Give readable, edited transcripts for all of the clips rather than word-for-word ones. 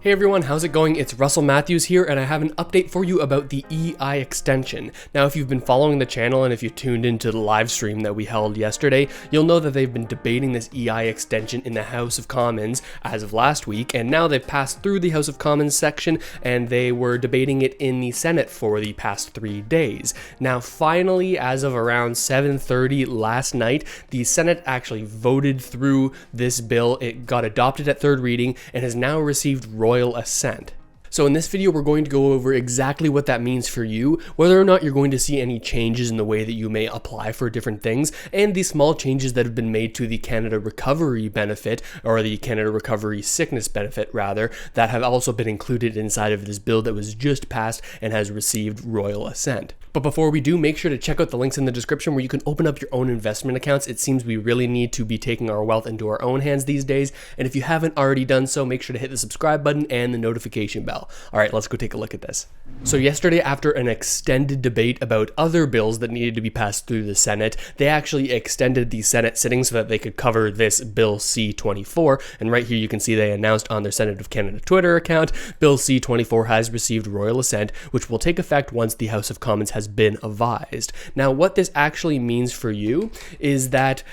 Hey everyone, how's it going? It's Russell Matthews here, and I have an update for you about the EI extension. Now, if you've been following the channel and if you tuned into the live stream that we held yesterday, you'll know that they've been debating this EI extension in the House of Commons as of last week, and now they've passed through the House of Commons section, and they were debating it in the Senate for the past 3 days. Now, finally, as of around 7:30 last night, the Senate actually voted through this bill. It got adopted at third reading and has now received royal assent. So in this video, we're going to go over exactly what that means for you, whether or not you're going to see any changes in the way that you may apply for different things, and the small changes that have been made to the Canada Recovery Benefit, or the Canada Recovery Sickness Benefit rather, that have also been included inside of this bill that was just passed and has received royal assent. But before we do, make sure to check out the links in the description where you can open up your own investment accounts. It seems we really need to be taking our wealth into our own hands these days, and if you haven't already done so, make sure to hit the subscribe button and the notification bell. All right, let's go take a look at this. So yesterday, after an extended debate about other bills that needed to be passed through the Senate, they actually extended the Senate sitting so that they could cover this Bill C24. And right here, you can see they announced on their Senate of Canada Twitter account, Bill C24 has received royal assent, which will take effect once the House of Commons has been advised. Now, what this actually means for you is that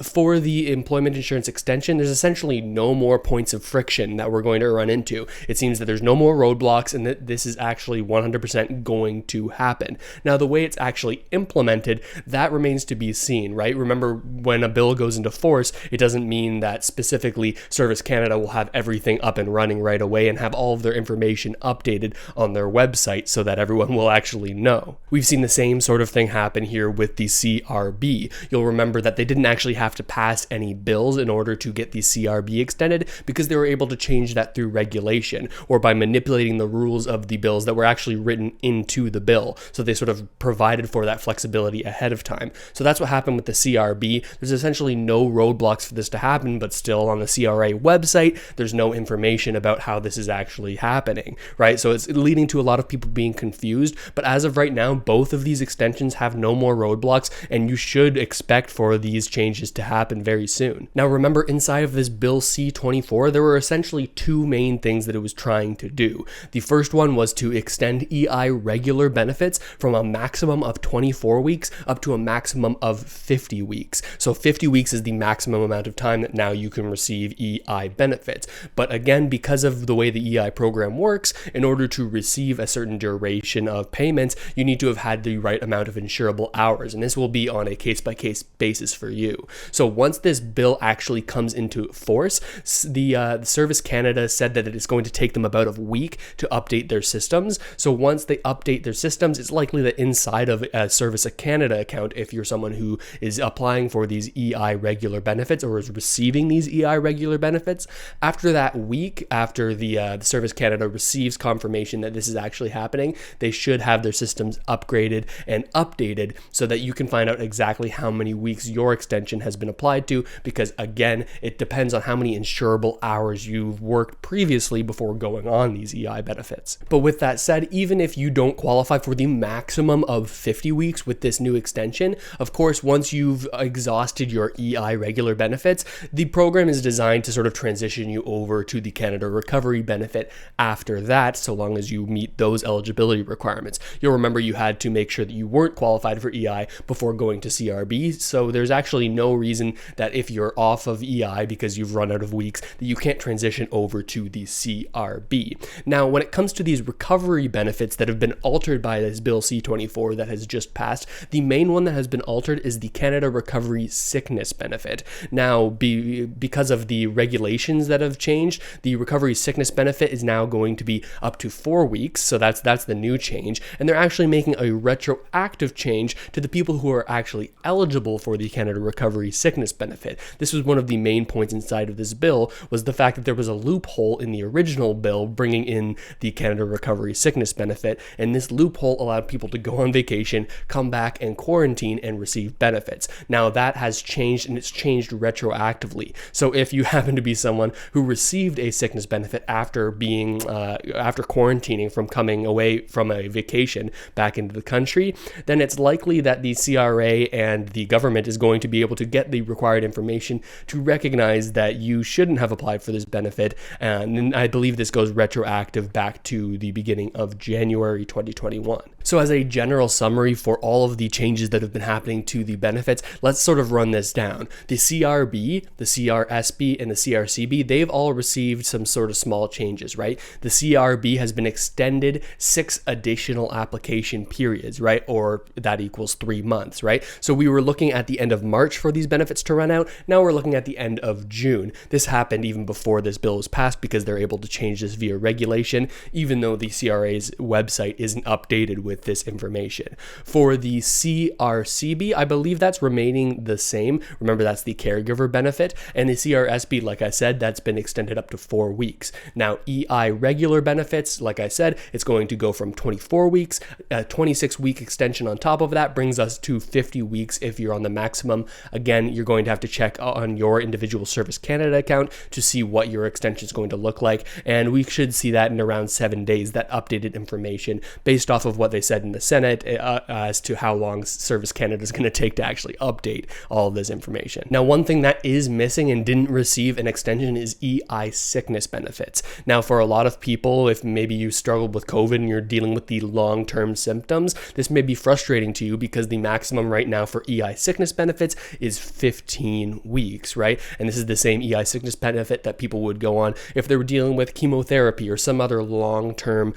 for the employment insurance extension, there's essentially no more points of friction that we're going to run into. It seems that there's no more roadblocks and that this is actually 100% going to happen. Now, the way it's actually implemented, that remains to be seen, right? Remember, when a bill goes into force, it doesn't mean that specifically Service Canada will have everything up and running right away and have all of their information updated on their website so that everyone will actually know. We've seen the same sort of thing happen here with the CRB. You'll remember that they didn't actually have to pass any bills in order to get the CRB extended because they were able to change that through regulation or by manipulating the rules of the bills that were actually written into the bill. So they sort of provided for that flexibility ahead of time. So that's what happened with the CRB. There's essentially no roadblocks for this to happen, but still on the CRA website, there's no information about how this is actually happening, right? So it's leading to a lot of people being confused. But as of right now, both of these extensions have no more roadblocks, and you should expect for these changes to happen very soon. Now, remember, inside of this Bill C24, there were essentially two main things that it was trying to do. The first one was to extend EI regular benefits from a maximum of 24 weeks up to a maximum of 50 weeks. So 50 weeks is the maximum amount of time that now you can receive EI benefits. But again, because of the way the EI program works, in order to receive a certain duration of payments, you need to have had the right amount of insurable hours, and this will be on a case-by-case basis for you. So once this bill actually comes into force, the Service Canada said that it is going to take them about a week to update their systems. So once they update their systems, it's likely that inside of a Service Canada account, if you're someone who is applying for these EI regular benefits or is receiving these EI regular benefits, after that week, after the Service Canada receives confirmation that this is actually happening, they should have their systems upgraded and updated so that you can find out exactly how many weeks your extension has been applied to, because again, it depends on how many insurable hours you've worked previously before going on these EI benefits. But with that said, even if you don't qualify for the maximum of 50 weeks with this new extension, of course, once you've exhausted your EI regular benefits, the program is designed to sort of transition you over to the Canada Recovery Benefit after that, so long as you meet those eligibility requirements. You'll remember you had to make sure that you weren't qualified for EI before going to CRB, so there's actually no reason that if you're off of EI because you've run out of weeks, that you can't transition over to the CRB. Now, when it comes to these recovery benefits that have been altered by this Bill C24 that has just passed, the main one that has been altered is the Canada Recovery Sickness Benefit. Now, because of the regulations that have changed, the Recovery Sickness Benefit is now going to be up to 4 weeks, so that's the new change, and they're actually making a retroactive change to the people who are actually eligible for the Canada Recovery Sickness Benefit. This was one of the main points inside of this bill, was the fact that there was a loophole in the original bill bringing in the Canada Recovery Sickness Benefit, and this loophole allowed people to go on vacation, come back and quarantine and receive benefits. Now that has changed, and it's changed retroactively. So if you happen to be someone who received a sickness benefit after being after quarantining from coming away from a vacation back into the country, then it's likely that the CRA and the government is going to be able to get the required information to recognize that you shouldn't have applied for this benefit. And I believe this goes retroactive back to the beginning of January 2021. So as a general summary for all of the changes that have been happening to the benefits, let's sort of run this down. The CRB, the CRSB, and the CRCB, they've all received some sort of small changes, right? The CRB has been extended 6 additional application periods, right? Or that equals 3 months, right? So we were looking at the end of March for these benefits to run out. Now we're looking at the end of June. This happened even before this bill was passed because they're able to change this via regulation, even though the CRA's website isn't updated with this information. For the CRCB, I believe that's remaining the same. Remember, that's the caregiver benefit. And the CRSB, like I said, that's been extended up to 4 weeks. Now, EI regular benefits, like I said, it's going to go from 24 weeks, a 26-week extension on top of that brings us to 50 weeks if you're on the maximum. Again, you're going to have to check on your individual Service Canada account to see what your extension is going to look like. And we should see that in around 7 days, that updated information based off of what they said in the Senate as to how long Service Canada is going to take to actually update all of this information. Now, one thing that is missing and didn't receive an extension is EI sickness benefits. Now, for a lot of people, if maybe you struggled with COVID and you're dealing with the long-term symptoms, this may be frustrating to you because the maximum right now for EI sickness benefits is 15 weeks, right? And this is the same EI sickness benefit that people would go on if they were dealing with chemotherapy or some other long-term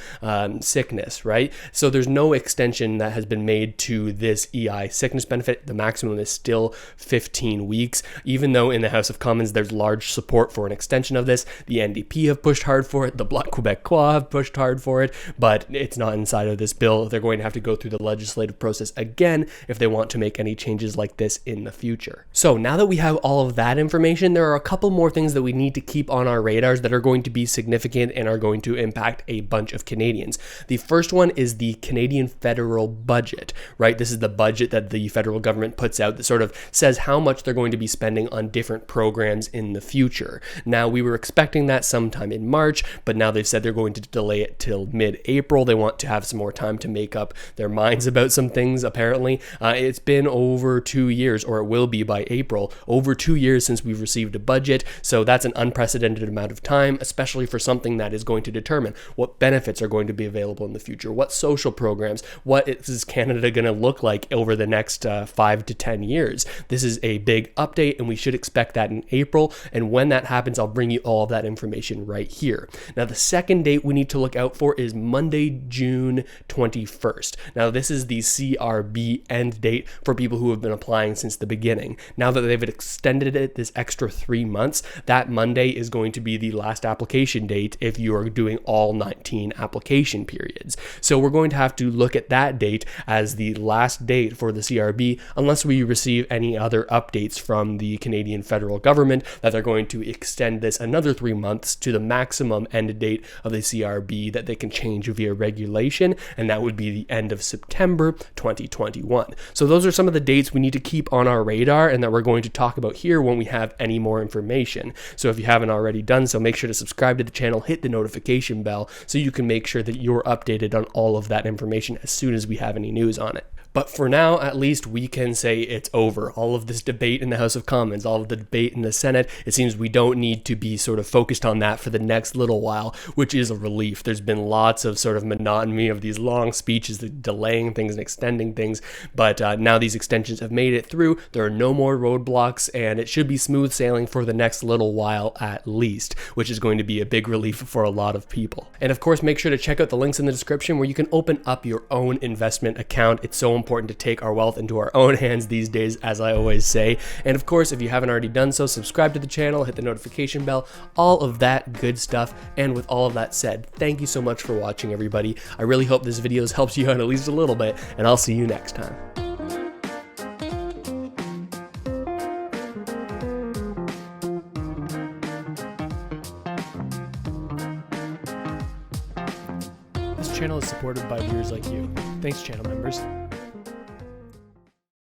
sickness, right? So there's no extension that has been made to this EI sickness benefit. The maximum is still 15 weeks, even though in the House of Commons there's large support for an extension of this. The NDP have pushed hard for it, the Bloc Québécois have pushed hard for it, but it's not inside of this bill. They're going to have to go through the legislative process again if they want to make any changes like this in the future. So now that we have all of that information, there are a couple more things that we need to keep on our radars that are going to be significant and are going to impact a bunch of Canadians. The first one is the Canadian federal budget, right? This is the budget that the federal government puts out that sort of says how much they're going to be spending on different programs in the future. Now, we were expecting that sometime in March, but now they've said they're going to delay it till mid-April. They want to have some more time to make up their minds about some things, apparently. It's been over 2 years, or it will be by April, over 2 years since we've received a budget, so that's an unprecedented amount of time, especially for something that is going to determine what benefits are going to be available in the future, what social programs, what is Canada going to look like over the next 5 to 10 years. This is a big update, and we should expect that in April, and when that happens, I'll bring you all of that information right here. Now, the second date we need to look out for is Monday, June 21st. Now, this is the CRB end date for people who have been applying since the beginning. Now that they've extended it this extra 3 months, that Monday is going to be the last application date if you are doing all 19 application periods. So we're going to have to look at that date as the last date for the CRB unless we receive any other updates from the Canadian federal government that they're going to extend this another 3 months to the maximum end date of the CRB that they can change via regulation, and that would be the end of September 2021. So those are some of the dates we need to keep on our radar and that we're going to talk about here when we have any more information. So if you haven't already done so, make sure to subscribe to the channel, hit the notification bell so you can make sure that you're updated on all of that information as soon as we have any news on it. But for now, at least we can say it's over. All of this debate in the House of Commons, all of the debate in the Senate, it seems we don't need to be sort of focused on that for the next little while, which is a relief. There's been lots of sort of monotony of these long speeches, delaying things and extending things, but now these extensions have made it through. There are no more roadblocks, and it should be smooth sailing for the next little while at least, which is going to be a big relief for a lot of people. And of course, make sure to check out the links in the description where you can open up your own investment account. It's so important to take our wealth into our own hands these days, as I always say. And of course, if you haven't already done so, subscribe to the channel, hit the notification bell, all of that good stuff. And with all of that said, thank you so much for watching, everybody. I really hope this video helps you out at least a little bit, and I'll see you next time. This channel is supported by viewers like you. Thanks, channel members.